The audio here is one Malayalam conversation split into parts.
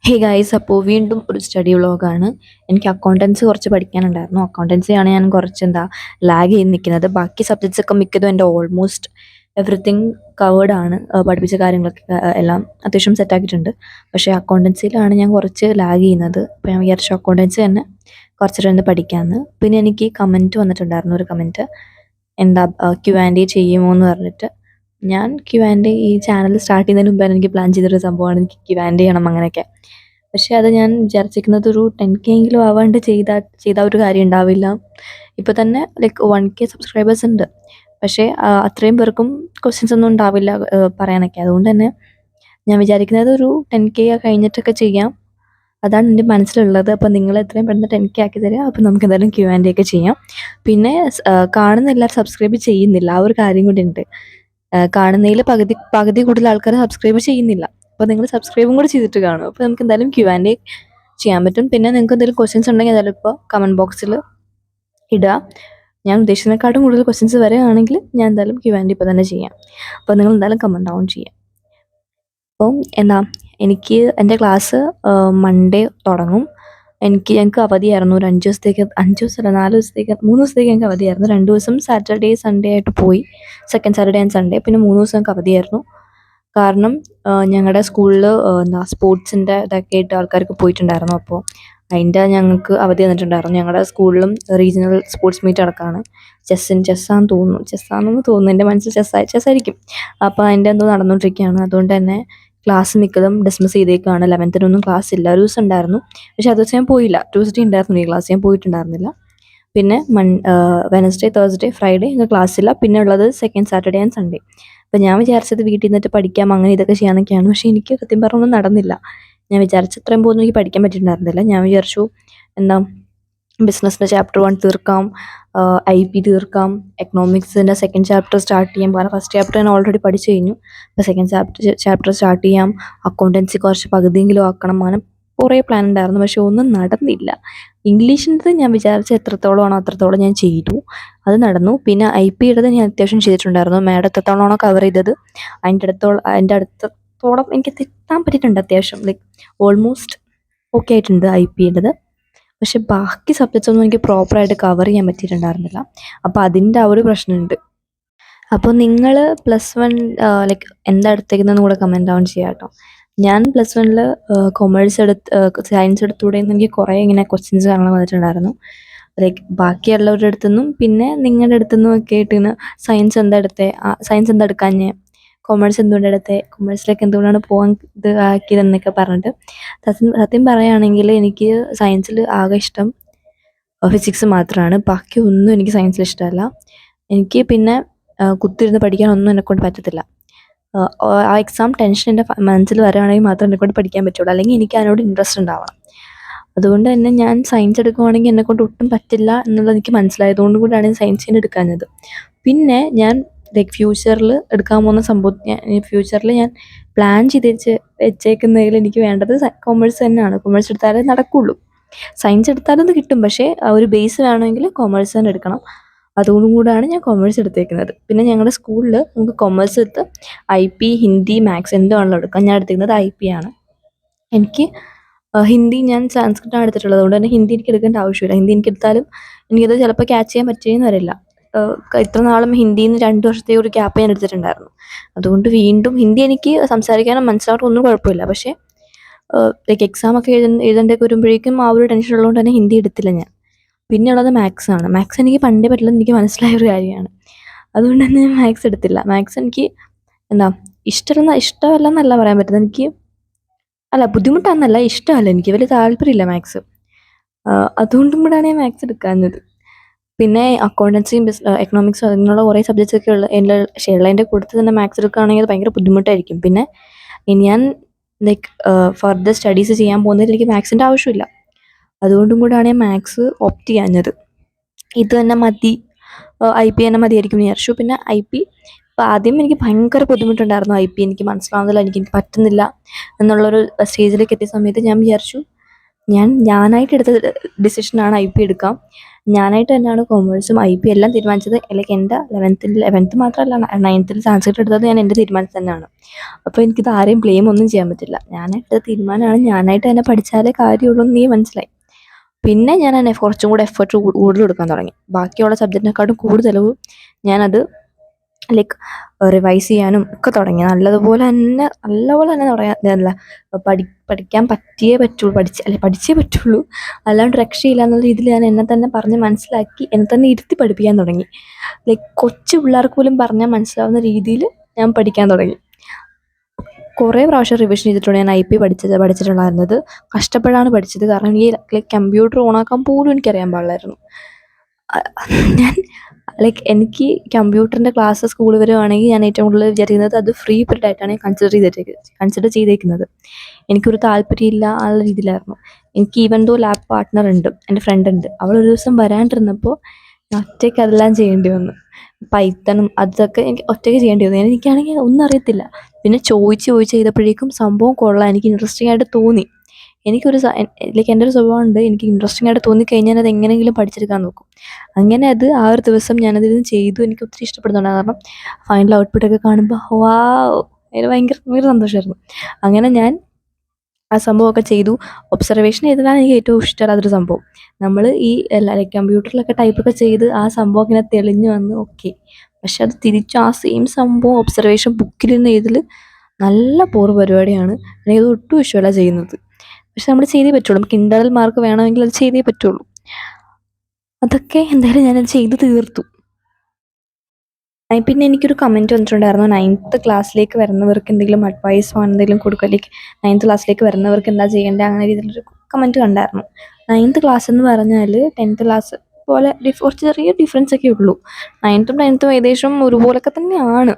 ഹേ ഗൈസ്, അപ്പോൾ വീണ്ടും ഒരു സ്റ്റഡി വ്ളോഗാണ്. എനിക്ക് അക്കൗണ്ടൻസി കുറച്ച് പഠിക്കാനുണ്ടായിരുന്നു. അക്കൗണ്ടൻസിയാണ് ഞാൻ കുറച്ച് ലാഗ് ചെയ്ത് നിൽക്കുന്നത്. ബാക്കി സബ്ജക്ട്സ് ഒക്കെ മിക്കതും എൻ്റെ ഓൾമോസ്റ്റ് എവറിത്തിങ് കവേർഡ് ആണ്. പഠിപ്പിച്ച കാര്യങ്ങളൊക്കെ എല്ലാം അത്യാവശ്യം സെറ്റാക്കിയിട്ടുണ്ട്. പക്ഷേ അക്കൗണ്ടൻസിയിലാണ് ഞാൻ കുറച്ച് ലാഗ് ചെയ്യുന്നത്. അപ്പോൾ ഞാൻ വിചാരിച്ചു അക്കൗണ്ടൻസി തന്നെ കുറച്ചിട്ട് പഠിക്കാമെന്ന്. പിന്നെ എനിക്ക് കമൻറ്റ് വന്നിട്ടുണ്ടായിരുന്നു, ഒരു കമൻറ്റ് ക്യു ആൻഡ് എ ചെയ്യുമോ എന്ന് പറഞ്ഞിട്ട്. ഞാൻ ക്യു ആൻഡ് എ ഈ ചാനൽ സ്റ്റാർട്ട് ചെയ്യുന്നതിന് മുമ്പ് എനിക്ക് പ്ലാൻ ചെയ്തൊരു സംഭവമാണ് എനിക്ക് ക്യു ആൻഡ് എ ചെയ്യണം അങ്ങനെയൊക്കെ. പക്ഷേ അത് ഞാൻ വിചാരിച്ചിരിക്കുന്നത് ഒരു 10K എങ്കിലും ആവാണ്ട് ചെയ്താൽ ഒരു കാര്യം ഉണ്ടാവില്ല. ഇപ്പോൾ തന്നെ ലൈക്ക് 1K സബ്സ്ക്രൈബേഴ്സ് ഉണ്ട്. പക്ഷേ അത്രയും പേർക്കും ക്വസ്റ്റ്യൻസ് ഒന്നും ഉണ്ടാവില്ല പറയാനൊക്കെ. അതുകൊണ്ട് തന്നെ ഞാൻ വിചാരിക്കുന്നത് ഒരു 10K കഴിഞ്ഞിട്ടൊക്കെ ചെയ്യാം. അതാണ് എൻ്റെ മനസ്സിലുള്ളത്. അപ്പോൾ നിങ്ങൾ എത്രയും പെട്ടെന്ന് 10K ആക്കി തരിക. അപ്പോൾ നമുക്ക് എന്തായാലും ക്യു ആൻഡ് എ ഒക്കെ ചെയ്യാം. പിന്നെ കാണുന്ന എല്ലാവരും സബ്സ്ക്രൈബ് ചെയ്യുന്നില്ല, ആ ഒരു കാര്യം കൂടി ഉണ്ട്. കാണുന്നതിൽ പകുതി കൂടുതൽ ആൾക്കാർ സബ്സ്ക്രൈബ് ചെയ്യുന്നില്ല. അപ്പോൾ നിങ്ങൾ സബ്സ്ക്രൈബും കൂടി ചെയ്തിട്ട് കാണും. അപ്പോൾ നമുക്ക് എന്തായാലും ക്യു ആൻഡ് എ ചെയ്യാൻ പറ്റും. പിന്നെ നിങ്ങൾക്ക് എന്തെങ്കിലും ക്വസ്റ്റ്യൻസ് ഉണ്ടെങ്കിൽ എന്തായാലും ഇപ്പോൾ കമൻറ്റ് ബോക്സിൽ ഇടുക. ഞാൻ ഉദ്ദേശിച്ചതിനെക്കാട്ടും കൂടുതൽ ക്വസ്റ്റ്യൻസ് വരികയാണെങ്കിൽ ഞാൻ എന്തായാലും ക്യു ആൻഡ് എ ഇപ്പോൾ തന്നെ ചെയ്യാം. അപ്പോൾ നിങ്ങൾ എന്തായാലും കമൻറ്റ് ഡൗൺ ചെയ്യാം. അപ്പം എനിക്ക് എൻ്റെ ക്ലാസ് മൺഡേ തുടങ്ങും. ഞങ്ങൾക്ക് അവധിയായിരുന്നു ഒരു 5 ദിവസത്തേക്ക്. 5 ദിവസമല്ല, 4 ദിവസത്തേക്ക്, 3 ദിവസത്തേക്ക് ഞങ്ങൾക്ക് അവധിയായിരുന്നു. 2 ദിവസം സാറ്റർഡേ സൺഡേ ആയിട്ട് പോയി. Second Saturday and Sunday. പിന്നെ 3 ദിവസം ഞങ്ങൾക്ക് അവധിയായിരുന്നു. കാരണം ഞങ്ങളുടെ സ്കൂളിൽ സ്പോർട്സിൻ്റെ ഇതൊക്കെ ആയിട്ട് ആൾക്കാർക്ക് പോയിട്ടുണ്ടായിരുന്നു. അപ്പോൾ അതിൻ്റെ ഞങ്ങൾക്ക് അവധി തന്നിട്ടുണ്ടായിരുന്നു. ഞങ്ങളുടെ സ്കൂളിലും റീജിയണൽ സ്പോർട്സ് മീറ്റ് നടക്കുകയാണ്. ചെസ്സാന്ന് തോന്നുന്നു, എൻ്റെ മനസ്സിൽ ചെസ്സായിരിക്കും. അപ്പോൾ അതിൻ്റെ എന്തോ നടന്നുകൊണ്ടിരിക്കുകയാണ്. അതുകൊണ്ട് തന്നെ ക്ലാസ് മിക്കതും ഡിസ്മിസ് ചെയ്തേക്കാണ്. 11th ക്ലാസ് ഇല്ല. ഒരു ദിവസം ഉണ്ടായിരുന്നു, പക്ഷെ അത് ദിവസം ഞാൻ പോയില്ല. ട്യൂസ്ഡേ ഉണ്ടായിരുന്നു ഈ ക്ലാസ്, ഞാൻ പോയിട്ടുണ്ടായിരുന്നില്ല. പിന്നെ വെനസ്ഡേ, തേഴ്സ്ഡേ, ഫ്രൈഡേ ഞങ്ങൾക്ക് ക്ലാസ് ഇല്ല. പിന്നെ ഉള്ളത് സെക്കൻഡ് സാറ്റർഡേ ആൻഡ് സൺഡേ. അപ്പം ഞാൻ വിചാരിച്ചത് വീട്ടിൽ നിന്നിട്ട് പഠിക്കാം, അങ്ങനെ ഇതൊക്കെ ചെയ്യാമെന്നൊക്കെയാണ്. പക്ഷേ എനിക്ക് സത്യം പറഞ്ഞൊന്നും നടന്നില്ല. ഞാൻ വിചാരിച്ച അത്രയും പോകുന്നു എനിക്ക് പഠിക്കാൻ പറ്റിയിട്ടുണ്ടായിരുന്നില്ല. ഞാൻ വിചാരിച്ചു ബിസിനസ്സിൻ്റെ ചാപ്റ്റർ 1 തീർക്കാം, IP തീർക്കാം, എക്കണോമിക്സിൻ്റെ സെക്കൻഡ് ചാപ്റ്റർ സ്റ്റാർട്ട് ചെയ്യാം. കാരണം ഫസ്റ്റ് ചാപ്റ്റർ ഞാൻ ഓൾറെഡി പഠിച്ചു കഴിഞ്ഞു. അപ്പോൾ സെക്കൻഡ് ചാപ്റ്റർ സ്റ്റാർട്ട് ചെയ്യാം, അക്കൗണ്ടൻസി കുറച്ച് പകുതിയെങ്കിലും ആക്കണം. അങ്ങനെ കുറേ പ്ലാൻ ഉണ്ടായിരുന്നു. പക്ഷെ ഒന്നും നടന്നില്ല. ഇംഗ്ലീഷിൻ്റെ ഞാൻ വിചാരിച്ച എത്രത്തോളമാണോ അത്രത്തോളം ഞാൻ ചെയ്തു, അത് നടന്നു. പിന്നെ IP ഞാൻ അത്യാവശ്യം ചെയ്തിട്ടുണ്ടായിരുന്നു. മാഡം എത്രത്തോളമാണോ കവർ ചെയ്തത് അതിൻ്റെ അടുത്തോളം എനിക്ക് എത്താൻ പറ്റിയിട്ടുണ്ട്. അത്യാവശ്യം ലൈക്ക് ഓൾമോസ്റ്റ് ഓക്കെ ആയിട്ടുണ്ട് IP. പക്ഷെ ബാക്കി സബ്ജക്ട്സ് ഒന്നും എനിക്ക് പ്രോപ്പറായിട്ട് കവർ ചെയ്യാൻ പറ്റിയിട്ടുണ്ടായിരുന്നില്ല. അപ്പോൾ അതിൻ്റെ ആ ഒരു പ്രശ്നമുണ്ട്. അപ്പോൾ നിങ്ങൾ +1 ലൈക്ക് എന്താ എടുത്തേക്കുന്നതെന്ന് കൂടെ കമൻറ്റ് ഡൗൺ ചെയ്യാം കേട്ടോ. ഞാൻ +1 കൊമേഴ്സ് സയൻസ് എടുത്തുകൂടെ എന്ന് എനിക്ക് കുറേ ഇങ്ങനെ ക്വസ്റ്റ്യൻസ് കാണാൻ വന്നിട്ടുണ്ടായിരുന്നു. ലൈക്ക് ബാക്കിയുള്ളവരുടെ അടുത്തുനിന്നും പിന്നെ നിങ്ങളുടെ അടുത്തുനിന്നും ഒക്കെ ആയിട്ട് ഇങ്ങനെ സയൻസ് എന്താ എടുക്കാഞ്ഞേ, കൊമേഴ്സ് എന്തുകൊണ്ട് എടുത്തേ, കൊമേഴ്സിലേക്ക് എന്തുകൊണ്ടാണ് പോകാൻ ഇത് ആക്കിയതെന്നൊക്കെ പറഞ്ഞിട്ട്. സത്യം പറയുകയാണെങ്കിൽ എനിക്ക് സയൻസിൽ ആകെ ഇഷ്ടം ഫിസിക്സ് മാത്രമാണ്. ബാക്കി ഒന്നും എനിക്ക് സയൻസിൽ ഇഷ്ടമല്ല. എനിക്ക് പിന്നെ കുത്തിയിരുന്ന് പഠിക്കാനൊന്നും എന്നെക്കൊണ്ട് പറ്റത്തില്ല. ആ എക്സാം ടെൻഷൻ എൻ്റെ മനസ്സിൽ വരികയാണെങ്കിൽ മാത്രമേ എന്നെക്കൊണ്ട് പഠിക്കാൻ പറ്റുള്ളൂ. അല്ലെങ്കിൽ എനിക്ക് അതിനോട് ഇൻട്രസ്റ്റ് ഉണ്ടാവണം. അതുകൊണ്ട് തന്നെ ഞാൻ സയൻസ് എടുക്കുവാണെങ്കിൽ എന്നെക്കൊണ്ട് ഒട്ടും പറ്റില്ല എന്നുള്ളത് എനിക്ക് മനസ്സിലായതുകൊണ്ട് കൂടിയാണ് ഞാൻ സയൻസിന് എടുക്കാഞ്ഞത്. പിന്നെ ഞാൻ ലൈക്ക് ഫ്യൂച്ചറിൽ എടുക്കാൻ പോകുന്ന സംഭവം ഫ്യൂച്ചറിൽ ഞാൻ പ്ലാൻ ചെയ്ത് വെച്ചേക്കുന്നതിൽ എനിക്ക് വേണ്ടത് കൊമേഴ്സ് തന്നെയാണ്. കൊമേഴ്സ് എടുത്താലേ നടക്കുകയുള്ളൂ. സയൻസ് എടുത്താലും അത് കിട്ടും, പക്ഷേ ഒരു ബേസ് വേണമെങ്കിൽ കൊമേഴ്സ് തന്നെ എടുക്കണം. അതുകൊണ്ടും കൂടാണ് ഞാൻ കൊമേഴ്സ് എടുത്തേക്കുന്നത്. പിന്നെ ഞങ്ങളുടെ സ്കൂളിൽ നമുക്ക് കൊമേഴ്സ് എടുത്ത് IP, ഹിന്ദി, മാത്സ് എന്തുവാണല്ലോ എടുക്കാം. ഞാൻ എടുത്തിരുന്നത് IP ആണ്. എനിക്ക് ഹിന്ദി, ഞാൻ സംസ്കൃതമാണ് എടുത്തിട്ടുള്ളത്. അതുകൊണ്ട് തന്നെ ഹിന്ദി എനിക്ക് എടുക്കേണ്ട ആവശ്യമില്ല. ഹിന്ദി എനിക്ക് എടുത്താലും എനിക്കത് ചിലപ്പോൾ ക്യാച്ച് ചെയ്യാൻ പറ്റുകയെന്ന് വരില്ല. ഇത്ര നാളും ഹിന്ദിയിൽ നിന്ന് 2 വർഷത്തെ ഒരു ഗ്യാപ്പ് ഞാൻ എടുത്തിട്ടുണ്ടായിരുന്നു. അതുകൊണ്ട് വീണ്ടും ഹിന്ദി എനിക്ക് സംസാരിക്കാനും മനസ്സിലാക്കാനും ഒന്നും കുഴപ്പമില്ല. പക്ഷേ ലൈക്ക് എക്സാമൊക്കെ എഴുതേണ്ടൊക്കെ വരുമ്പോഴേക്കും ആ ഒരു ടെൻഷൻ ഉള്ളതുകൊണ്ട് തന്നെ ഹിന്ദി എടുത്തില്ല ഞാൻ. പിന്നെ ഉള്ളത് മാത്സ് ആണ്. മാത്സ് എനിക്ക് പണ്ടേ പറ്റില്ലെന്ന് എനിക്ക് മനസ്സിലായ ഒരു കാര്യമാണ്. അതുകൊണ്ട് തന്നെ ഞാൻ മാത്സ് എടുത്തില്ല. മാത്സ് എനിക്ക് ഇഷ്ടമല്ലെന്നല്ല പറയാൻ പറ്റുന്നത്. ബുദ്ധിമുട്ടാണെന്നല്ല, ഇഷ്ടമല്ല, എനിക്ക് വലിയ താല്പര്യമില്ല മാത്സ്. അതുകൊണ്ടും കൂടെയാണ് ഞാൻ മാത്സ് എടുക്കാഞ്ഞത്. പിന്നെ അക്കൗണ്ടൻസിയും എക്കണോമിക്സും അങ്ങനെയുള്ള കുറേ സബ്ജക്ട്സ് ഒക്കെ ഉള്ളതിൻ്റെ കൂട്ടത്തിൽ തന്നെ മാത്സ് എടുക്കുകയാണെങ്കിൽ അത് ഭയങ്കര ബുദ്ധിമുട്ടായിരിക്കും. പിന്നെ ഞാൻ ലൈക്ക് ഫർദർ സ്റ്റഡീസ് ചെയ്യാൻ പോകുന്നതിൽ എനിക്ക് മാത്സിൻ്റെ ആവശ്യമില്ല. അതുകൊണ്ടും കൂടെയാണ് ഞാൻ മാത്സ് ഓപ്റ്റ് ചെയ്യാഞ്ഞത്. ഇത് തന്നെ മതി, IP തന്നെ മതിയായിരിക്കും എന്ന് വിചാരിച്ചു. പിന്നെ IP ഇപ്പോൾ ആദ്യം എനിക്ക് ഭയങ്കര ബുദ്ധിമുട്ടുണ്ടായിരുന്നു. IP എനിക്ക് മനസ്സിലാവുന്നില്ല, എനിക്ക് പറ്റുന്നില്ല എന്നുള്ളൊരു സ്റ്റേജിലേക്ക് എത്തിയ സമയത്ത് ഞാൻ വിചാരിച്ചു ഞാനായിട്ട് എടുത്ത ഡിസിഷനാണ് IP എടുക്കാം. ഞാനായിട്ട് തന്നെയാണ് കൊമേഴ്സും IP എല്ലാം തീരുമാനിച്ചത്. ലൈക്ക് എൻ്റെ 11th മാത്രമല്ല 9th സാൻസ്ക്രിറ്റ് എടുത്തത് ഞാൻ എൻ്റെ തീരുമാനത്തിൽ തന്നെയാണ്. അപ്പോൾ എനിക്കിത് ആരെയും ബ്ലെയിം ഒന്നും ചെയ്യാൻ പറ്റില്ല. ഞാനെടുത്ത തീരുമാനമാണ്, ഞാനായിട്ട് തന്നെ പഠിച്ചാലേ കാര്യമുള്ളൂ എന്ന് മനസ്സിലായി. പിന്നെ ഞാൻ തന്നെ കുറച്ചും കൂടെ എഫേർട്ട് കൂടുതൽ കൊടുക്കാൻ തുടങ്ങി. ബാക്കിയുള്ള സബ്ജക്റ്റിനെക്കാട്ടും കൂടുതൽ ഞാനത് ലൈക്ക് റിവൈസ് ചെയ്യാനും ഒക്കെ തുടങ്ങി. നല്ലപോലെ തന്നെ തുടങ്ങിയതല്ല, പഠിക്കാൻ പഠിച്ചേ പറ്റുള്ളൂ, അല്ലാണ്ട് രക്ഷയില്ല എന്നുള്ള രീതിയിൽ ഞാൻ എന്നെ തന്നെ പറഞ്ഞ് മനസ്സിലാക്കി എന്നെ തന്നെ ഇരുത്തി പഠിപ്പിക്കാൻ തുടങ്ങി. ലൈക്ക് കൊച്ചു പിള്ളേർക്ക് പോലും പറഞ്ഞാൽ മനസ്സിലാവുന്ന രീതിയിൽ ഞാൻ പഠിക്കാൻ തുടങ്ങി. കുറേ പ്രാവശ്യം റിവിഷൻ ചെയ്തിട്ടുണ്ട് ഞാൻ IP പഠിച്ചിട്ടുണ്ടായിരുന്നത്. കഷ്ടപ്പെടാണ് പഠിച്ചത്. കാരണം ഈ ലൈക്ക് കമ്പ്യൂട്ടർ ഓണാക്കാൻ പോലും എനിക്കറിയാൻ പാടില്ലായിരുന്നു. ഞാൻ ലൈക്ക് എനിക്ക് കമ്പ്യൂട്ടറിൻ്റെ ക്ലാസ് സ്കൂൾ വരുവാണെങ്കിൽ ഞാൻ ഏറ്റവും കൂടുതൽ വിചാരിക്കുന്നത് അത് ഫ്രീ പീരീഡ് ആയിട്ടാണ് കൺസിഡർ ചെയ്തേക്കുന്നത്. എനിക്കൊരു താല്പര്യമില്ല ആ രീതിയിലായിരുന്നു. എനിക്ക് ഈവൻ ദോ ലാബ് പാർട്ട്ണർ ഉണ്ട്, എൻ്റെ ഫ്രണ്ട് ഉണ്ട്. അവൾ ഒരു ദിവസം വരാണ്ടിരുന്നപ്പോൾ ഞാൻ ഒറ്റയ്ക്ക് അതെല്ലാം ചെയ്യേണ്ടി വന്നു. പൈത്തണും അതൊക്കെ എനിക്ക് ഒറ്റയ്ക്ക് ചെയ്യേണ്ടി വന്നു. എനിക്കാണെങ്കിൽ ഒന്നും അറിയത്തില്ല. പിന്നെ ചോദിച്ച് ചെയ്തപ്പോഴേക്കും സംഭവം കൊള്ളാം, എനിക്ക് ഇൻട്രസ്റ്റിംഗ് ആയിട്ട് തോന്നി. ലൈക്ക് എൻ്റെ ഒരു സ്വഭാവം ഉണ്ട്, എനിക്ക് ഇൻട്രസ്റ്റിംഗ് ആയിട്ട് തോന്നിക്കഴിഞ്ഞാൽ അത് എങ്ങനെയെങ്കിലും പഠിച്ചെടുക്കാൻ നോക്കും. അങ്ങനെ ആ ഒരു ദിവസം ഞാനതിരുന്ന് ചെയ്തു. എനിക്ക് ഒത്തിരി ഇഷ്ടപ്പെടുന്നുണ്ട്. കാരണം ഫൈനൽ ഔട്ട്പുട്ടൊക്കെ കാണുമ്പോൾ വാവ്, അതിന് ഭയങ്കര സന്തോഷമായിരുന്നു. അങ്ങനെ ഞാൻ ആ സംഭവമൊക്കെ ചെയ്തു. ഒബ്സർവേഷൻ ചെയ്തതാണ് എനിക്ക് ഏറ്റവും ഇഷ്ടമല്ലാത്തൊരു സംഭവം. നമ്മൾ ഈ ലൈക്ക് കമ്പ്യൂട്ടറിലൊക്കെ ടൈപ്പൊക്കെ ചെയ്ത് ആ സംഭവം ഇങ്ങനെ തെളിഞ്ഞു വന്ന് ഓക്കെ. പക്ഷെ അത് തിരിച്ചു ആ സെയിം സംഭവം ഒബ്സർവേഷൻ ബുക്കിലിരുന്ന് എഴുതൽ നല്ല പരിപാടിയാണ്. എനിക്കത് ഒട്ടും ഇഷ്ടമല്ല ചെയ്യുന്നത്. പക്ഷെ നമ്മൾ ചെയ്തേ പറ്റുള്ളൂ. നമുക്ക് ഇൻ്റർണൽ മാർക്ക് വേണമെങ്കിൽ അത് ചെയ്തേ പറ്റുള്ളൂ. അതൊക്കെ എന്തായാലും ഞാനത് ചെയ്ത് തീർത്തു. പിന്നെ എനിക്കൊരു കമൻറ്റ് വന്നിട്ടുണ്ടായിരുന്നു, 9th ക്ലാസ്സിലേക്ക് വരുന്നവർക്ക് എന്തെങ്കിലും അഡ്വൈസോ എന്തെങ്കിലും കൊടുക്കുക, ലൈക്ക് 9th ക്ലാസ്സിലേക്ക് വരുന്നവർക്ക് എന്താ ചെയ്യേണ്ടത്, അങ്ങനെ രീതിയിലൊരു കമൻറ്റ് കണ്ടായിരുന്നു. 9th ക്ലാസ് എന്ന് പറഞ്ഞാൽ 10th ക്ലാസ് പോലെ കുറച്ച് ചെറിയ ഡിഫറൻസ് ഒക്കെ ഉള്ളൂ. 9th 10th ഏകദേശം ഒരുപോലൊക്കെ തന്നെയാണ്.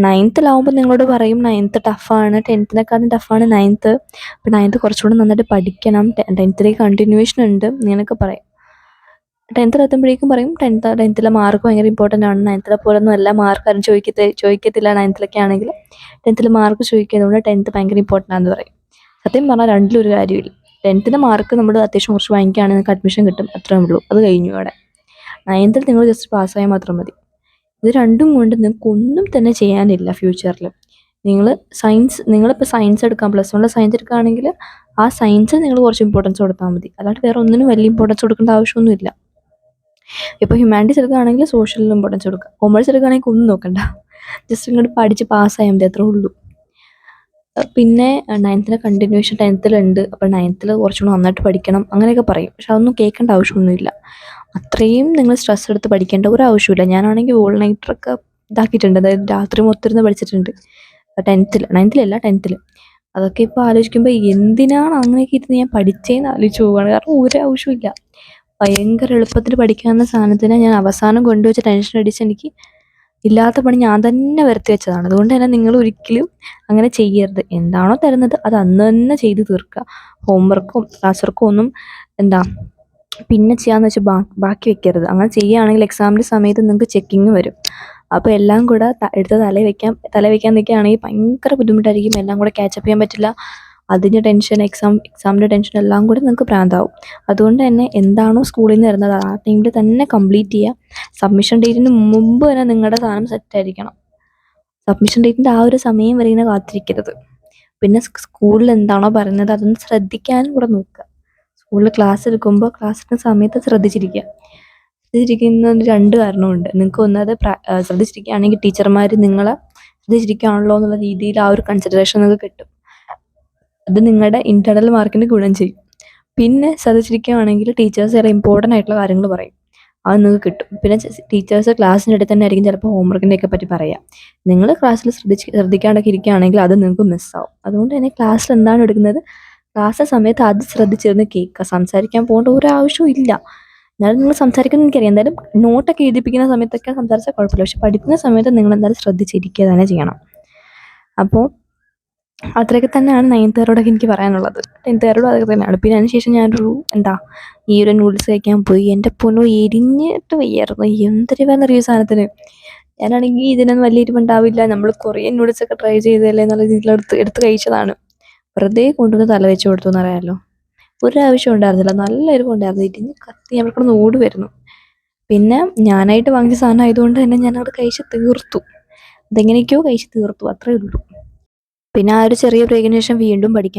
9th നിങ്ങളോട് പറയും 9th ടഫാണ്, 10th ടഫാണ് 9th. അപ്പോൾ 9th കുറച്ചുകൂടെ നന്നായിട്ട് പഠിക്കണം, 10th കണ്ടിന്യൂവേഷൻ ഉണ്ട് ഇങ്ങനെയൊക്കെ പറയും. 10th എത്തുമ്പോഴേക്കും പറയും 10th മാർക്ക് ഭയങ്കര ഇമ്പോർട്ടൻ്റ് ആണ്, 9th പോലൊന്നും അല്ല, മാർക്ക് ആരും ചോദിക്കത്തില്ല. 9th ആണെങ്കിൽ 10th മാർക്ക് ചോദിക്കുന്നതുകൊണ്ട് 10th ഭയങ്കര ഇമ്പോർട്ടൻ്റ് ആണെന്ന് പറയും. സത്യം പറഞ്ഞാൽ രണ്ടിലൊരു കാര്യമില്ല. 10th മാർക്ക് നമ്മൾ അത്യാവശ്യം കുറച്ച് വാങ്ങിക്കുകയാണെങ്കിൽ നിങ്ങൾക്ക് അഡ്മിഷൻ കിട്ടും, അത്രേ ഉള്ളൂ, അത് കഴിഞ്ഞു അവിടെ. 9th നിങ്ങൾ ജസ്റ്റ് പാസ്സായാൽ മാത്രം മതി. ഇത് രണ്ടും കൊണ്ട് നിങ്ങൾക്ക് ഒന്നും തന്നെ ചെയ്യാനില്ല ഫ്യൂച്ചറിൽ. നിങ്ങളിപ്പോൾ സയൻസ് എടുക്കാം, +1 സയൻസ് എടുക്കുകയാണെങ്കിൽ ആ സയൻസിൽ നിങ്ങൾ കുറച്ച് ഇമ്പോർട്ടൻസ് കൊടുത്താൽ മതി, അല്ലാണ്ട് വേറെ ഒന്നിനും വലിയ ഇമ്പോർട്ടൻസ് കൊടുക്കേണ്ട ആവശ്യമൊന്നുമില്ല. ഇപ്പോൾ ഹ്യൂമാനിറ്റീസ് എടുക്കുകയാണെങ്കിൽ സോഷ്യലിന് ഇമ്പോർട്ടൻസ് കൊടുക്കുക, കൊമേഴ്സ് എടുക്കുകയാണെങ്കിൽ ഒന്നും നോക്കണ്ട, ജസ്റ്റ് ഇങ്ങോട്ട് പഠിച്ച് പാസ്സായാൽ മതി, അത്രേ ഉള്ളൂ. പിന്നെ 9th കണ്ടിന്യൂവേഷൻ 10th ഉണ്ട്. അപ്പോൾ 9th കുറച്ചുകൂടി നന്നായിട്ട് പഠിക്കണം അങ്ങനെയൊക്കെ പറയും. പക്ഷെ അതൊന്നും കേൾക്കേണ്ട ആവശ്യമൊന്നുമില്ല. അത്രയും നിങ്ങൾ സ്ട്രെസ് എടുത്ത് പഠിക്കേണ്ട ഒരു ആവശ്യമില്ല. ഞാനാണെങ്കിൽ ഓൾ നൈറ്ററൊക്കെ ഇതാക്കിയിട്ടുണ്ട്, അതായത് രാത്രി മൊത്തം ഇരുന്ന് പഠിച്ചിട്ടുണ്ട് 9th. അതൊക്കെ ഇപ്പോൾ ആലോചിക്കുമ്പോൾ എന്തിനാണ് അങ്ങനെയൊക്കെ ഇരുന്ന് ഞാൻ പഠിച്ചതെന്ന് ആലോചിച്ച് പോവുകയാണ്. കാരണം ഒരു ആവശ്യമില്ല. ഭയങ്കര എളുപ്പത്തിൽ പഠിക്കാവുന്ന സാധനത്തിനെ ഞാൻ അവസാനം കൊണ്ടുവച്ച് ടെൻഷൻ അടിച്ച് എനിക്ക് ഇല്ലാത്ത പണി ഞാൻ തന്നെ വരുത്തി വെച്ചതാണ്. അതുകൊണ്ട് തന്നെ നിങ്ങൾ ഒരിക്കലും അങ്ങനെ ചെയ്യരുത്. എന്താണോ തരുന്നത് അത് അന്ന് തന്നെ ചെയ്ത് തീർക്കുക. ഹോംവർക്കും ക്ലാസ് വർക്കും ഒന്നും പിന്നെ ചെയ്യാമെന്ന് വെച്ചാൽ ബാക്കി വെക്കരുത്. അങ്ങനെ ചെയ്യുകയാണെങ്കിൽ എക്സാമിൻ്റെ സമയത്ത് നിങ്ങൾക്ക് ചെക്കിങ് വരും. അപ്പോൾ എല്ലാം കൂടെ എടുത്ത് തല വയ്ക്കാൻ നിൽക്കുകയാണെങ്കിൽ ഭയങ്കര ബുദ്ധിമുട്ടായിരിക്കും. എല്ലാം കൂടെ ക്യാച്ചപ്പ് ചെയ്യാൻ പറ്റില്ല. അതിൻ്റെ ടെൻഷൻ, എക്സാമിൻ്റെ ടെൻഷൻ എല്ലാം കൂടെ നിങ്ങൾക്ക് ഭ്രാന്താവും. അതുകൊണ്ട് തന്നെ എന്താണോ സ്കൂളിൽ നിന്ന് തരുന്നത് ആ ടൈമിൽ തന്നെ കംപ്ലീറ്റ് ചെയ്യുക. സബ്മിഷൻ ഡേറ്റിന് മുമ്പ് തന്നെ നിങ്ങളുടെ സാധനം സെറ്റായിരിക്കണം. സബ്മിഷൻ ഡേറ്റിൻ്റെ ആ ഒരു സമയം വരെ ഇങ്ങനെ കാത്തിരിക്കരുത്. പിന്നെ സ്കൂളിൽ എന്താണോ പറയുന്നത് അതൊന്ന് ശ്രദ്ധിക്കാനും കൂടെ നോക്കുക. സ്കൂളിൽ ക്ലാസ് എടുക്കുമ്പോൾ ക്ലാസ്സിൻ്റെ സമയത്ത് ശ്രദ്ധിച്ചിരിക്കുന്നതിന് 2 കാരണമുണ്ട്. നിങ്ങൾക്ക് ഒന്നത് ശ്രദ്ധിച്ചിരിക്കുകയാണെങ്കിൽ ടീച്ചർമാർ നിങ്ങളെ ശ്രദ്ധിച്ചിരിക്കുകയാണല്ലോ എന്നുള്ള രീതിയിൽ ആ ഒരു കൺസിഡറേഷൻ നിങ്ങൾക്ക് കിട്ടും. അത് നിങ്ങളുടെ ഇൻറ്റേർണൽ മാർക്കിന് ഗുണം ചെയ്യും. പിന്നെ ശ്രദ്ധിച്ചിരിക്കുകയാണെങ്കിൽ ടീച്ചേഴ്സ് ചില ഇമ്പോർട്ടൻ്റ് ആയിട്ടുള്ള കാര്യങ്ങൾ പറയും, അത് നിങ്ങൾക്ക് കിട്ടും. പിന്നെ ടീച്ചേഴ്സ് ക്ലാസ്സിൻ്റെ ഇടയിൽ തന്നെ ആയിരിക്കും ചിലപ്പോൾ ഹോംവർക്കിൻ്റെയൊക്കെ പറ്റി പറയുക. നിങ്ങൾ ക്ലാസ്സിൽ ശ്രദ്ധിക്കാണ്ടൊക്കെ ഇരിക്കുകയാണെങ്കിൽ അത് നിങ്ങൾക്ക് മിസ്സാവും. അതുകൊണ്ട് തന്നെ ക്ലാസ്സിൽ എന്താണ് എടുക്കുന്നത് ക്ലാസ് സമയത്ത് അത് ശ്രദ്ധിച്ചിരുന്ന് കേൾക്കുക. സംസാരിക്കാൻ പോകേണ്ട ഒരു ആവശ്യവും ഇല്ല. എന്നാലും നിങ്ങൾ സംസാരിക്കുന്നത് എനിക്കറിയാം. എന്തായാലും നോട്ടൊക്കെ എഴുതിപ്പിക്കുന്ന സമയത്തൊക്കെ സംസാരിച്ചാൽ കുഴപ്പമില്ല. പക്ഷെ പഠിക്കുന്ന സമയത്ത് നിങ്ങൾ എന്തായാലും ശ്രദ്ധിച്ചിരിക്കുക തന്നെ ചെയ്യണം. അപ്പോൾ അത്രയൊക്കെ തന്നെയാണ് 9th എനിക്ക് പറയാനുള്ളത്. 10th അതൊക്കെ തന്നെയാണ്. പിന്നെ അതിനുശേഷം ഞാനൊരു ഈ ഒരു നൂഡിൽസ് കഴിക്കാൻ പോയി. എൻ്റെ പൊന്നോ, എരിഞ്ഞിട്ട് വയ്യായിരുന്നു. എന്തൊരുവെന്നറിയോ സാധനത്തിന്. ഞാനാണെങ്കിൽ ഇതിനൊന്നും വലിയ എരിവുണ്ടാവില്ല, നമ്മൾ കൊറിയൻ നൂഡിൽസൊക്കെ ട്രൈ ചെയ്തതല്ലേ എന്നുള്ള രീതിയിൽ എടുത്ത് കഴിച്ചതാണ്. വെറുതെ കൊണ്ടുവന്ന് തല വെച്ച് കൊടുത്തു എന്നറിയാമല്ലോ. ഒരാവശ്യം ഉണ്ടായിരുന്നില്ല. നല്ല എരിവുണ്ടായിരുന്നു. ഇരിഞ്ഞ് കത്തി ഞാൻ കിടന്ന് ഓടുമായിരുന്നു. പിന്നെ ഞാനായിട്ട് വാങ്ങിച്ച സാധനം ആയതുകൊണ്ട് തന്നെ ഞാനത് കഴിച്ച് തീർത്തു. അതെങ്ങനെയൊക്കെയോ കഴിച്ച് തീർത്തു, അത്രേ ഉള്ളൂ. പിന്നെ ആ ഒരു ചെറിയ ബ്രേക്കിന് ശേഷം വീണ്ടും പഠിക്കാൻ